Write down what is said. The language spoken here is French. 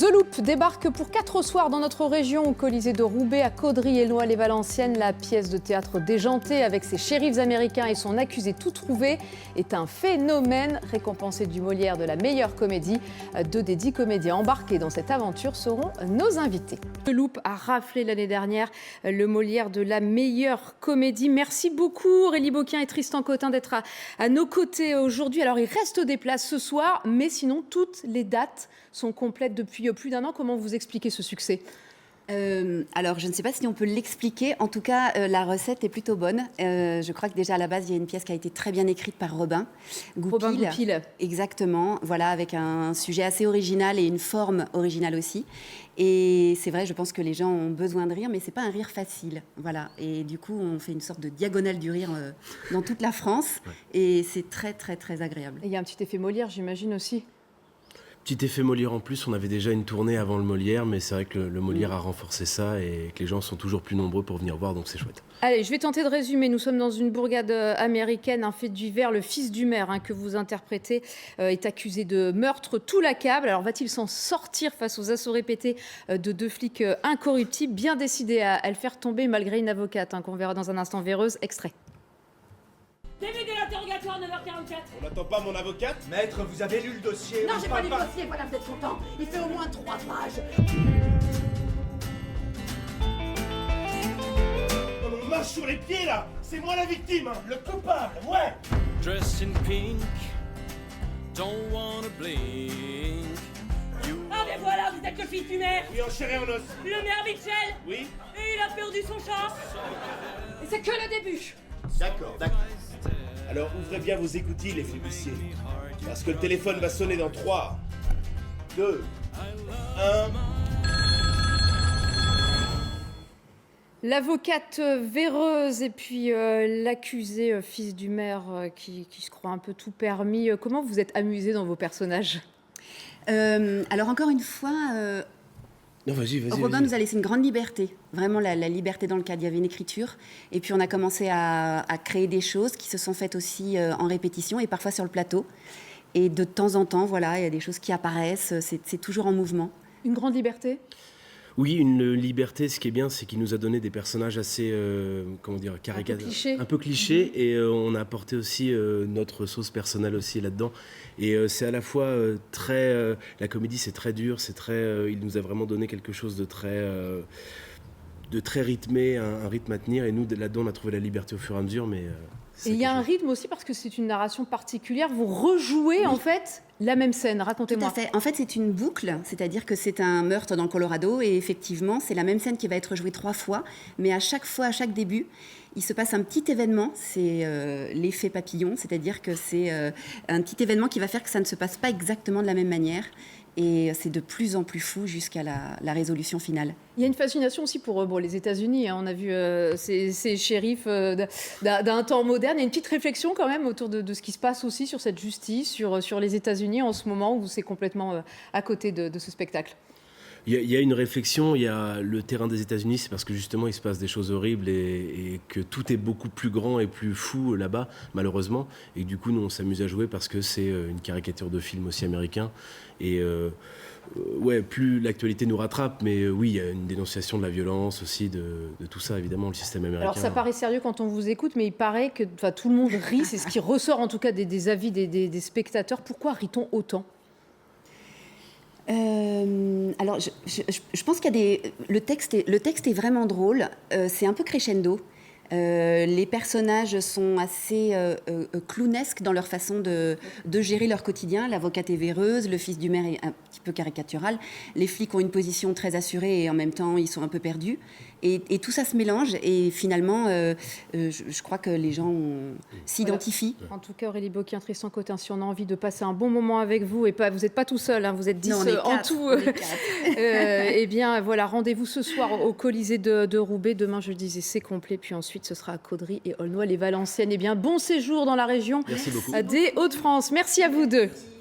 The Loop débarque pour 4 soirs dans notre région, au Colisée de Roubaix, à Caudry, Aulnoy-les-Valenciennes. La pièce de théâtre déjantée avec ses shérifs américains et son accusé tout trouvé est un phénomène. Récompensé du Molière de la meilleure comédie, 2 des 10 comédiens embarqués dans cette aventure seront nos invités. The Loop a raflé l'année dernière le Molière de la meilleure comédie. Merci beaucoup Aurélie Boquin et Tristan Cotin d'être à nos côtés aujourd'hui. Alors il reste des places ce soir, mais sinon toutes les dates sont complètes depuis plus d'1 an. Comment vous expliquez ce succès ? Alors, je ne sais pas si on peut l'expliquer. En tout cas, la recette est plutôt bonne. Je crois que déjà, à la base, il y a une pièce qui a été très bien écrite par Robin Goupil. Exactement. Voilà, avec un sujet assez original et une forme originale aussi. Et c'est vrai, je pense que les gens ont besoin de rire, mais c'est pas un rire facile. Voilà. Et du coup, on fait une sorte de diagonale du rire dans toute la France. Ouais. Et c'est très, très, très agréable. Et il y a un petit effet Molière, j'imagine aussi. Petit effet Molière en plus, on avait déjà une tournée avant le Molière, mais c'est vrai que le Molière a renforcé ça et que les gens sont toujours plus nombreux pour venir voir, donc c'est chouette. Allez, je vais tenter de résumer. Nous sommes dans une bourgade américaine, un fait divers. Le fils du maire que vous interprétez est accusé de meurtre. Tout l'accable. Alors va-t-il s'en sortir face aux assauts répétés de 2 flics incorruptibles, bien décidés à le faire tomber malgré une avocate qu'on verra dans un instant, Véreuse. Extrait. Début de l'interrogatoire, 9h44. On n'attend pas mon avocate ? Maître, vous avez lu le dossier? Non, j'ai pas lu le dossier, voilà, vous êtes content. Il fait au moins 3 pages. On marche sur les pieds là. C'est moi la victime, hein. Le coupable, ouais. Dressed in pink, don't wanna blink. Ah mais voilà, vous êtes le fils du maire. Oui, en chair et en os. Le maire Mitchell. Oui. Et il a perdu son chat. Et c'est que le début. D'accord. Alors ouvrez bien vos écoutilles les flibustiers. Parce que le téléphone va sonner dans 3, 2, 1... L'avocate Véreuse et puis l'accusé fils du maire qui se croit un peu tout permis. Comment vous êtes amusés dans vos personnages ? Alors encore une fois... Non, vas-y. Robin nous a laissé une grande liberté, vraiment la liberté dans le cadre. Il y avait une écriture et puis on a commencé à créer des choses qui se sont faites aussi en répétition et parfois sur le plateau. Et de temps en temps, voilà, il y a des choses qui apparaissent, c'est toujours en mouvement. Une grande liberté ? Oui, une liberté. Ce qui est bien, c'est qu'il nous a donné des personnages assez, caricatural, un peu clichés, et on a apporté aussi notre sauce personnelle aussi là-dedans. Et c'est à la fois très, la comédie, c'est très dur, c'est très, il nous a vraiment donné quelque chose de très rythmé, un rythme à tenir. Et nous, là-dedans, on a trouvé la liberté au fur et à mesure, mais. Et il y a un rythme aussi parce que c'est une narration particulière. Vous rejouez en fait la même scène. Racontez-moi. Tout à fait. En fait, c'est une boucle, c'est-à-dire que c'est un meurtre dans le Colorado et effectivement, c'est la même scène qui va être jouée 3 fois, mais à chaque fois, à chaque début, il se passe un petit événement. C'est l'effet papillon, c'est-à-dire que c'est un petit événement qui va faire que ça ne se passe pas exactement de la même manière. Et c'est de plus en plus fou jusqu'à la résolution finale. Il y a une fascination aussi pour les États-Unis. On a vu ces shérifs d'un temps moderne. Il y a une petite réflexion quand même autour de ce qui se passe aussi sur cette justice, sur les États-Unis en ce moment où c'est complètement à côté de ce spectacle. Il y a une réflexion, il y a le terrain des États-Unis, c'est parce que justement il se passe des choses horribles et que tout est beaucoup plus grand et plus fou là-bas, malheureusement. Et du coup, nous, on s'amuse à jouer parce que c'est une caricature de film aussi américain. Et plus l'actualité nous rattrape, mais oui, il y a une dénonciation de la violence aussi, de tout ça, évidemment, le système américain. Alors ça paraît sérieux quand on vous écoute, mais il paraît que tout le monde rit. C'est ce qui ressort en tout cas des avis des spectateurs. Pourquoi rit-on autant ? Alors, je pense qu'il y a le texte est vraiment drôle. C'est un peu crescendo. Les personnages sont assez clownesques dans leur façon de gérer leur quotidien. L'avocate est véreuse, le fils du maire est un petit peu caricatural. Les flics ont une position très assurée et en même temps, ils sont un peu perdus. Et tout ça se mélange et finalement, je crois que les gens s'identifient. En tout cas, Aurélie Boquin, Tristan Cotin, si on a envie de passer un bon moment avec vous, et vous n'êtes pas tout seul, vous êtes 10 non, on est 4, en tout. Eh bien, voilà, rendez-vous ce soir au Colisée de Roubaix. Demain, je le disais, c'est complet. Puis ensuite, ce sera à Caudry et Aulnoy-les-Valenciennes. Eh bien, bon séjour dans la région des Hauts-de-France. Merci à vous deux.